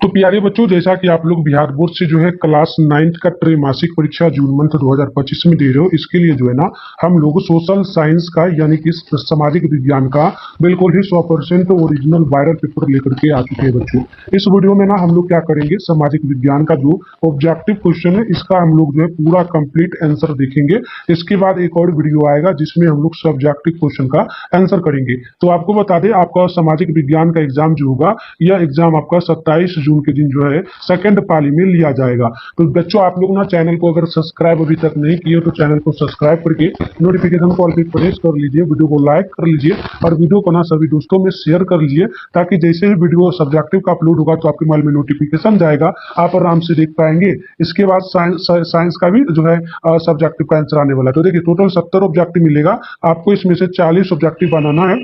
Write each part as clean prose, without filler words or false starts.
तो प्यारे बच्चों, जैसा कि आप लोग बिहार बोर्ड से जो है क्लास 9th का त्रैमासिक परीक्षा जून मंथ 2025 में दे रहे हो, इसके लिए जो है ना हम लोग सोशल साइंस का यानी कि सामाजिक विज्ञान का बिल्कुल ही 100% ओरिजिनल वायरल पेपर लेकर के आ चुके हैं बच्चों। इस वीडियो में ना हम लोग क्या करेंगे, सामाजिक विज्ञान का जो ऑब्जेक्टिव क्वेश्चन है इसका हम लोग जो है पूरा कंप्लीट आंसर देखेंगे। इसके बाद एक और वीडियो आएगा जिसमें हम लोग सब्जेक्टिव क्वेश्चन का आंसर करेंगे। तो आपको बता दें, आपका सामाजिक विज्ञान का एग्जाम जो होगा, यह एग्जाम आपका 27 जून के दिन जो है सेकंड पाली में लिया जाएगा। तो बच्चों, आप लोग ना चैनल को अगर सब्सक्राइब अभी तक नहीं किए तो चैनल को सब्सक्राइब करके नोटिफिकेशन को ऑल पे प्रेस कर लीजिए, वीडियो को लाइक कर लीजिए और वीडियो को ना सभी दोस्तों में शेयर कर लीजिए, ताकि जैसे ही वीडियो सब्जेक्टिव का अपलोड होगा तो आपके मोबाइल में नोटिफिकेशन जाएगा, आप आराम से देख पाएंगे। इसके बाद साइंस का भी जो है सब्जेक्टिव का आंसर आने वाला है। तो देखिए, टोटल 70 ऑब्जेक्टिव मिलेगा आपको, इसमें से 40 ऑब्जेक्टिव बनाना है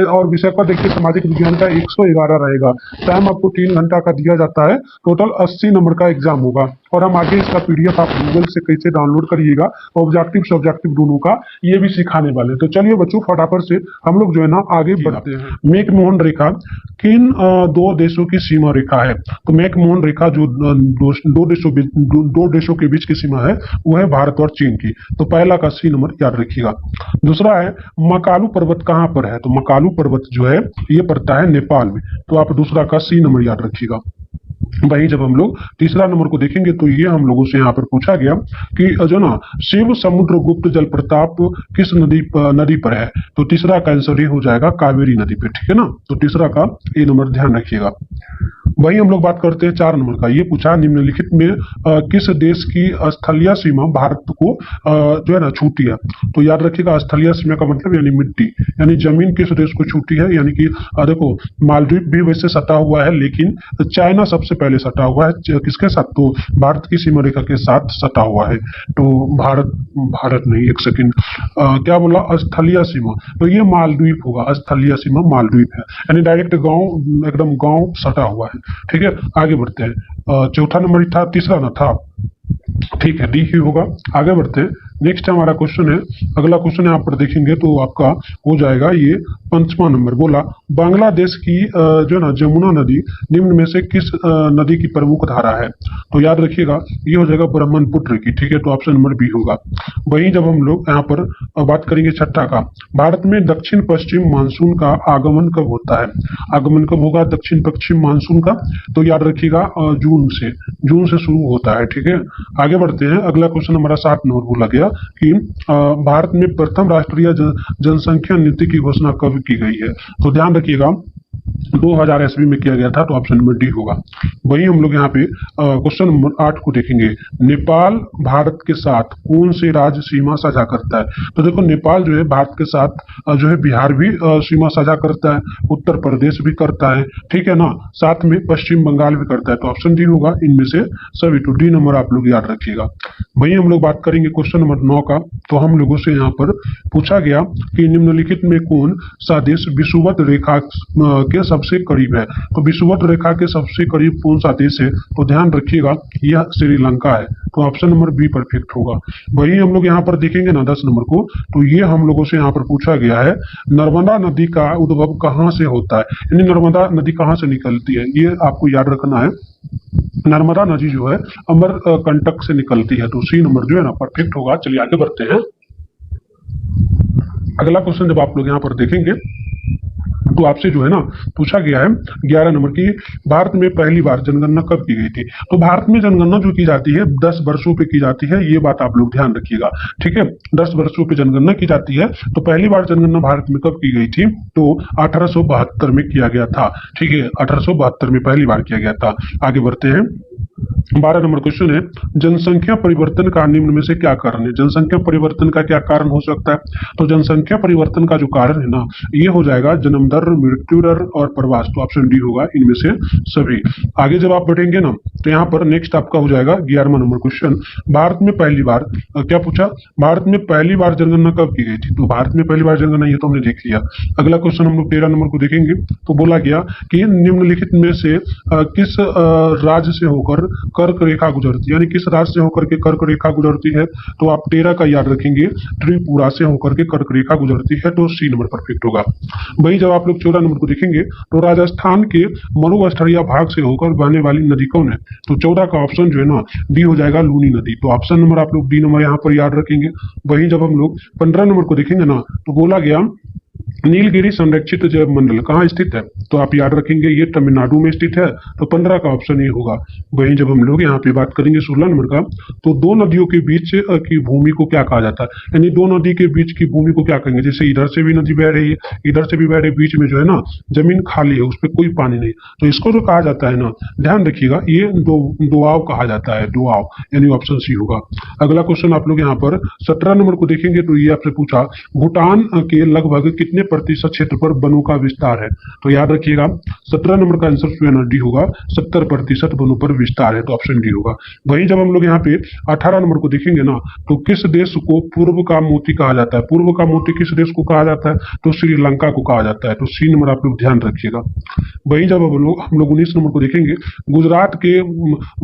और विषय का देखिए सामाजिक विज्ञान का 111 रहेगा। टाइम आपको 3 घंटा का दिया जाता है। टोटल 80 नंबर का एग्जाम होगा और हम आगे इसका पीडीएफ आप गूगल से कैसे डाउनलोड करिएगा, ऑब्जेक्टिव सब्जेक्टिव दोनों का, ये भी सिखाने वाले। तो चलिए बच्चों, फटाफट से हम लोग जो है ना आगे बढ़ते हैं। मैकमोहन रेखा किन दो देशों की सीमा रेखा है? तो मैकमोहन रेखा जो दो देशों के बीच की सीमा है वो है भारत और चीन की। तो पहला का सी नंबर याद रखिएगा। दूसरा है मकालू पर्वत कहाँ पर है? तो मकालू पर्वत जो है ये पड़ता है नेपाल में। तो आप दूसरा का सी नंबर याद रखिएगा। वहीं जब हम लोग तीसरा नंबर को देखेंगे तो ये हम लोगों से यहाँ पर पूछा गया कि जो ना शिव समुद्र गुप्त जल प्रताप किस नदी पर है? तो तीसरा का आंसर ये हो जाएगा कावेरी नदी पे, ठीक है ना। तो तीसरा का ये नंबर ध्यान रखिएगा। वही हम लोग बात करते हैं 4 नंबर का। ये पूछा निम्नलिखित में किस देश की स्थलीय सीमा भारत को जो है ना छूती है? तो याद रखिएगा, स्थलीय सीमा का मतलब यानी मिट्टी, यानी जमीन किस देश को छूती है, यानी कि देखो मालदीव भी वैसे सटा हुआ है, लेकिन चाइना सबसे पहले सटा हुआ है। किसके साथ? तो भारत की सीमा रेखा के साथ सटा हुआ है। तो भारत नहीं, एक सेकंड, क्या बोला? स्थलीय सीमा, तो ये मालदीव होगा। स्थलीय सीमा मालदीव है, यानी डायरेक्ट गांव, एकदम गांव सटा हुआ है। ठीक है, आगे बढ़ते हैं। चौथा नंबर था, तीसरा ना था, ठीक है, डी ही होगा। आगे बढ़ते हैं। नेक्स्ट हमारा क्वेश्चन है, अगला क्वेश्चन यहाँ पर देखेंगे तो आपका हो जाएगा ये 5वां नंबर। बोला बांग्लादेश की जो ना जमुना नदी निम्न में से किस नदी की प्रमुख धारा है? तो याद रखिएगा, ये हो जाएगा ब्रह्मपुत्र की, ठीक है। तो ऑप्शन नंबर बी होगा। वहीं जब हम लोग यहाँ पर बात करेंगे छठा का, भारत में दक्षिण पश्चिम मानसून का आगमन कब होता है? आगमन कब होगा दक्षिण पश्चिम मानसून का? तो याद रखिएगा जून से शुरू होता है, ठीक है। आगे बढ़ते हैं। अगला क्वेश्चन हमारा 7 नंबर बोला गया कि भारत में प्रथम राष्ट्रीय जनसंख्या नीति की घोषणा कब की गई है? तो ध्यान रखिएगा 2000 ईस्वी में किया गया था। तो ऑप्शन नंबर डी होगा। वही हम लोग यहाँ पे क्वेश्चन नंबर 8 को देखेंगे। नेपाल भारत के साथ कौन से राज्य सीमा साझा करता है? तो देखो, नेपाल जो है भारत के साथ जो है बिहार भी सीमा साझा करता है, उत्तर प्रदेश भी करता है, ठीक है ना, साथ में पश्चिम बंगाल भी करता है। तो ऑप्शन डी होगा इनमें से सभी। तो डी नंबर आप लोग याद रखिएगा। वही हम लोग बात करेंगे क्वेश्चन नंबर 9 का। तो हम लोगों से यहाँ पर पूछा गया कि निम्नलिखित में कौन सा देश विषुवत रेखा के सबसे करीब है? तो विषुवत रेखा के सबसे करीब कौन सा देश है? तो ध्यान रखिएगा, यह श्रीलंका है। तो ऑप्शन नंबर बी परफेक्ट होगा। वही हम लोग यहाँ पर देखेंगे ना 10 नंबर को। तो ये हम लोगों से यहाँ पर पूछा गया है, नर्मदा नदी का उद्भव कहाँ से होता है? यानी नर्मदा नदी कहाँ से निकलती है, ये आपको याद रखना है। नर्मदा नदी जो है अमरकंटक से निकलती है। तो सी नंबर जो है ना परफेक्ट होगा। चलिए आगे बढ़ते हैं। अगला क्वेश्चन जब आप लोग यहाँ पर देखेंगे तो आपसे जो है ना पूछा गया है 11 नंबर की, भारत में पहली बार जनगणना कब की गई थी? तो भारत में जनगणना जो की जाती है 10 वर्षों पे की जाती है, ये बात आप लोग ध्यान रखिएगा, ठीक है। 10 वर्षों पे जनगणना की जाती है। तो पहली बार जनगणना भारत में कब की गई थी? तो 1872 में किया गया था, ठीक है। 1872 में पहली बार किया गया था। आगे बढ़ते हैं। 12 नंबर क्वेश्चन है, जनसंख्या परिवर्तन का निम्न में से क्या कारण है? जनसंख्या परिवर्तन का क्या कारण हो सकता है? तो जनसंख्या परिवर्तन का जो कारण है ना, ये हो जाएगा जन्म दर, मृत्यु दर और प्रवास। तो ऑप्शन डी होगा इनमें से सभी। आगे जब आप बढ़ेंगे ना तो यहाँ पर नेक्स्ट आपका हो जाएगा 11वां नंबर क्वेश्चन, भारत में पहली बार क्या पूछा? भारत में पहली बार जनगणना कब की गई थी? तो भारत में पहली बार जनगणना ये तो हमने देख लिया। अगला क्वेश्चन हम लोग 13 नंबर को देखेंगे। तो बोला गया कि निम्नलिखित में से किस राज्य से होकर पर कर्क रेखा गुजरती है, यानी किस राज्य से होकर के कर्क रेखा गुजरती है, तो आप 13 का याद रखेंगे, त्रिपुरा से होकर के कर्क रेखा गुजरती है, तो सी नंबर परफेक्ट होगा। वही जब आप लोग 14 नंबर को देखेंगे तो राजस्थान के मरुस्थलीय भाग से होकर बहने वाली नदी कौन है, तो 14 का ऑप्शन जो है ना डी हो जाएगा, लूनी नदी। तो ऑप्शन नंबर आप लोग डी नंबर यहाँ पर याद रखेंगे। वही जब हम लोग 15 नंबर को देखेंगे ना तो बोला गया नीलगिरी संरक्षित जैव मंडल कहाँ स्थित है, तो आप याद रखेंगे ये तमिलनाडु में स्थित है, तो 15 का ऑप्शन ये होगा। वहीं जब हम लोग यहाँ पे बात करेंगे 16 नंबर का, तो दो नदियों के बीच की भूमि को क्या कहा जाता है, यानी दो नदी के बीच की भूमि को क्या कहेंगे, जैसे इधर से भी नदी बह रही है, इधर से भी बह रही है, बीच में जो है ना जमीन खाली है, उस पर कोई पानी नहीं, तो इसको जो कहा जाता है ना, ध्यान रखिएगा, ये दोआब कहा जाता है, दोआब, यानी ऑप्शन सी होगा। अगला क्वेश्चन आप लोग यहाँ पर 17 नंबर को देखेंगे तो ये आपसे पूछा भूटान के लगभग कितने प्रतिशत क्षेत्र पर वनों का विस्तार है, तो याद रखिएगा 17 नंबर का आंसर डी होगा, 70% वनों पर विस्तार है, तो ऑप्शन डी होगा। वहीं जब हम लोग यहाँ पे 18 नंबर को देखेंगे ना तो किस देश को पूर्व का मोती कहा जाता है, पूर्व का मोती किस देश को कहा जाता है, तो श्रीलंका को कहा जाता है, तो सी नंबर आप लोग ध्यान रखिएगा। वहीं जब हम लोग 19 नंबर को देखेंगे, गुजरात के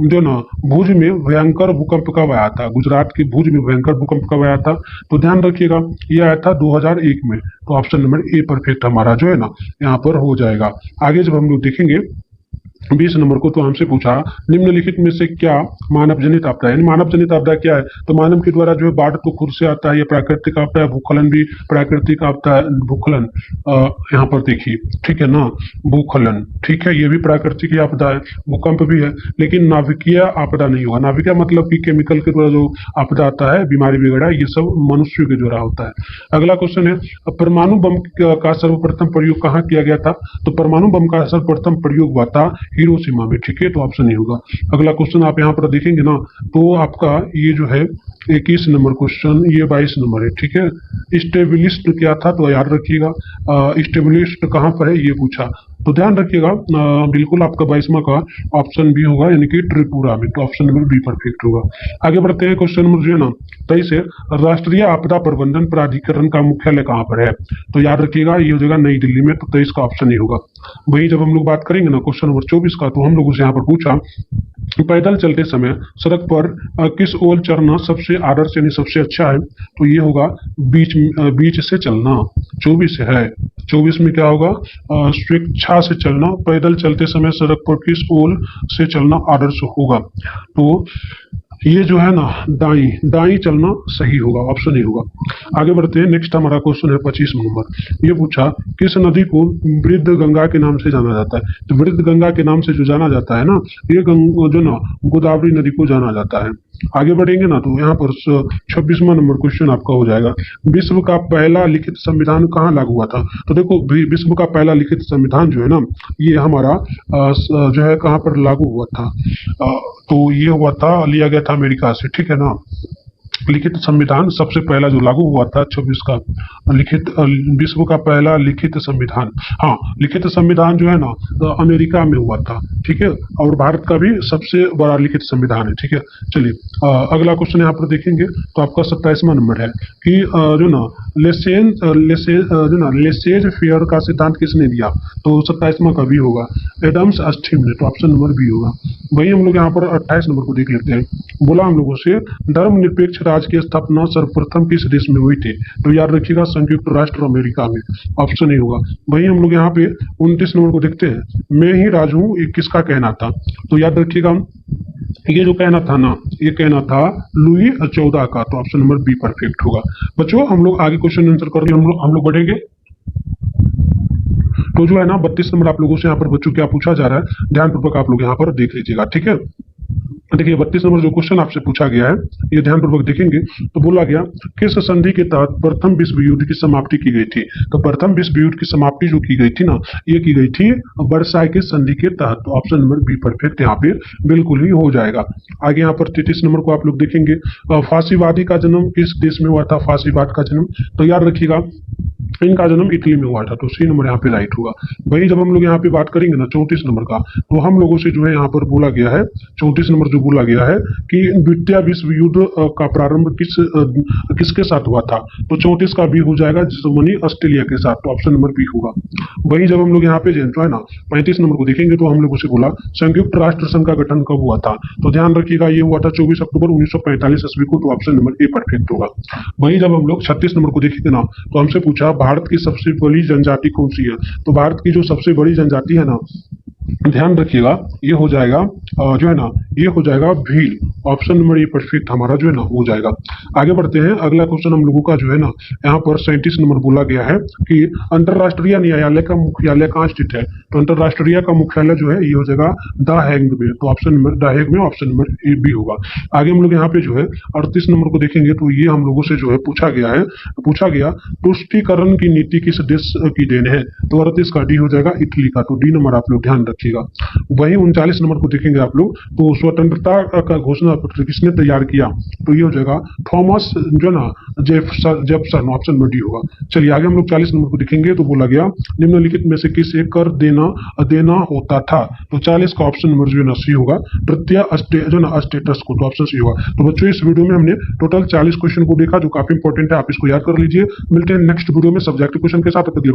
जो ना भुज में भयंकर भूकंप कब आया था, गुजरात के भुज में भयंकर भूकंप कब आया था, तो ध्यान रखिएगा ये आया था 2001 में, तो ऑप्शन नंबर ए परफेक्ट हमारा जो है ना यहाँ पर हो जाएगा। आगे जब हम लोग देखेंगे 20 नंबर को, तो हमसे पूछा निम्नलिखित में से क्या मानव जनित आपदा है, मानव जनित आपदा क्या है, तो मानव के द्वारा जो है बाढ़ तो खुद से आता है, ये प्राकृतिक आपदा है, भूखलन भी प्राकृतिक आपदा है, भूखलन यहाँ पर देखिए, ठीक है ना, भूखलन, ठीक है, ये भी प्राकृतिक आपदा है, भूकंप भी है, लेकिन नाभिकीय आपदा नहीं होगा। नाभिकीय मतलब कि केमिकल के द्वारा जो आपदा आता है, बीमारी वगैरह, ये सब मनुष्य के द्वारा होता है। अगला क्वेश्चन है परमाणु बम का सर्वप्रथम प्रयोग कहाँ किया गया था, तो परमाणु बम का सर्वप्रथम प्रयोग हुआ था हिरोशिमा में, ठीक है, तो ऑप्शन नहीं होगा। अगला क्वेश्चन आप यहाँ पर देखेंगे ना तो आपका ये जो है 21 नंबर क्वेश्चन, ये 22 नंबर है, ठीक है। स्टेबिलिस्ट क्या था, तो याद रखिएगा स्टेबिलिस्ट कहाँ पर है ये पूछा, तो ध्यान रखिएगा बिल्कुल आपका 22वां का ऑप्शन बी होगा, यानी कि त्रिपुरा में, तो ऑप्शन नंबर बी परफेक्ट होगा। आगे बढ़ते हैं, क्वेश्चन नंबर जो है ना 23 है, राष्ट्रीय आपदा प्रबंधन प्राधिकरण का मुख्यालय कहाँ पर है, तो याद रखिएगा ये हो जाएगा नई दिल्ली में, तो 23 का ऑप्शन ही होगा। वही जब हम लोग बात करेंगे ना क्वेश्चन नंबर 24 का, तो हम लोग उसे यहाँ पर पूछा पैदल चलते समय सड़क पर किस ओर चलना सबसे आदर्श यानी सबसे अच्छा है, तो ये होगा बीच से चलना। 24 है, 24 में क्या होगा, स्वेच्छा से चलना, पैदल चलते समय सड़क पर किस ओर से चलना आदर्श होगा, तो ये जो है ना दाई चलना सही होगा, ऑप्शन ही होगा। आगे बढ़ते हैं, नेक्स्ट हमारा क्वेश्चन है 25 नंबर, ये पूछा किस नदी को वृद्ध गंगा के नाम से जाना जाता है, तो वृद्ध गंगा के नाम से जो जाना जाता है ना, ये जो ना गोदावरी नदी को जाना जाता है। आगे बढ़ेंगे ना तो यहाँ पर 26वां नंबर क्वेश्चन आपका हो जाएगा, विश्व का पहला लिखित संविधान कहाँ लागू हुआ था, तो देखो विश्व का पहला लिखित संविधान जो है ना ये हमारा जो है कहाँ पर लागू हुआ था, तो ये हुआ था, लिया गया था अमेरिका से, ठीक है ना। लिखित संविधान सबसे पहला जो लागू हुआ था 26 का लिखित विश्व का पहला लिखित संविधान, हाँ लिखित संविधान जो है ना अमेरिका में हुआ था, ठीक है, और भारत का भी सबसे बड़ा लिखित संविधान है, ठीक है। चलिए अगला क्वेश्चन यहाँ पर देखेंगे तो आपका 27वां नंबर है कि जो ना लेसेज फेयर का सिद्धांत किसने दिया, तो 27वां का भी होगा, एडम्स स्टीम ने, तो ऑप्शन नंबर बी होगा। वही हम लोग यहाँ पर 28 नंबर को देख लेते हैं, बोला हम लोगों से धर्मनिरपेक्ष राज्य की स्थापना सर्वप्रथम किस देश में हुई थी, तो याद रखिएगा संयुक्त राष्ट्र अमेरिका में, ऑप्शन ही होगा। वही हम लोग यहाँ पे 29 नंबर को देखते हैं, मैं ही राज हूँ ये किसका कहना था, तो याद रखिएगा ये जो कहना था ना ये कहना था लुई 14 का, तो ऑप्शन नंबर बी परफेक्ट होगा। बच्चों हम लोग आगे क्वेश्चन आंसर कर रहे हम लोग बढ़ेंगे, तो जो है ना 32 नंबर आप लोगों से यहाँ पर बच्चों क्या पूछा जा रहा है, ध्यानपूर्वक आप लोग यहाँ पर देख लीजिएगा, ठीक है। देखिए 32 नंबर जो क्वेश्चन आपसे पूछा गया है ये ध्यानपूर्वक देखेंगे, तो बोला गया किस संधि के तहत प्रथम विश्व युद्ध की समाप्ति की गई थी, तो प्रथम विश्व युद्ध की समाप्ति जो की गई थी ना ये की गई थी वर्साई के संधि के तहत, तो ऑप्शन नंबर बी परफेक्ट यहाँ पे बिल्कुल ही हो जाएगा। आगे यहाँ पर 33 नंबर को आप लोग देखेंगे, फांसीवादी का जन्म किस देश में हुआ था, फांसीवाद का जन्म, तो याद रखिएगा इनका जन्म इटली में हुआ था, तो सी नंबर यहाँ पे राइट होगा। वहीं जब हम लोग यहाँ पे बात करेंगे ना 34 नंबर का, तो हम लोगों से जो है यहाँ पर बोला गया है 34 नंबर जो बोला गया है कि द्वितीय विश्व युद्ध का प्रारंभ किसके साथ हुआ था, तो 34 का बी हो जाएगा जर्मनी ऑस्ट्रेलिया के साथ, तो ऑप्शन नंबर बी होगा। वहीं जब हम लोग यहाँ पे जो है ना 35 नंबर को देखेंगे तो हम लोगों से बोला संयुक्त राष्ट्र संघ का गठन कब हुआ था, तो ध्यान रखिएगा ये हुआ था 24 अक्टूबर 1945 ईस्वी को, तो ऑप्शन नंबर ए परफेक्ट होगा। वहीं जब हम लोग 36 नंबर को देखेंगे ना, तो हमसे पूछा भारत की सबसे बड़ी जनजाति कौन सी है, तो भारत की जो सबसे बड़ी जनजाति है ना, ध्यान रखिएगा ये हो जाएगा जो है ना ये हो जाएगा Bhil, option number a perfect हमारा जो है ना हो जाएगा। आगे बढ़ते हैं, अगला क्वेश्चन हम लोगों का जो है ना यहाँ पर 37 नंबर बोला गया है कि अंतरराष्ट्रीय न्यायालय का मुख्यालय कहाँ स्थित है, तो अंतरराष्ट्रीय का मुख्यालय जो है ये हो जाएगा द हेग में, तो ऑप्शन नंबर द हेग में ऑप्शन नंबर ए बी होगा। आगे हम लोग यहाँ पे जो है 38 नंबर को देखेंगे तो ये हम लोगों से जो है पूछा गया तुष्टीकरण की नीति किस देश की देन है, तो 38 का डी हो जाएगा इटली का, तो डी नंबर आप लोग ध्यान रखिएगा। वहीं 39 नंबर को देखेंगे आप लोग तो स्वतंत्रता का घोषणा पत्र किसने तैयार किया, तो ये हो जाएगा थॉमस जो ना जेफसन, ऑप्शन नंबर डी होगा। चलिए आगे हम लोग 40 नंबर को देखेंगे तो बोला गया निम्नलिखित में से किसे कर देना होता था, तो 40 का ऑप्शन नंबर जो है ना सी होगा, तृतीय जो ना स्टेटस को, तो ऑप्शन सी होगा। तो बच्चों इस वीडियो में हमने टोटल 40 क्वेश्चन को देखा जो काफी इंपॉर्टेंट है, आप इसको याद कर लीजिए। मिलते हैं नेक्स्ट वीडियो में सब्जेक्टिव क्वेश्चन के साथ।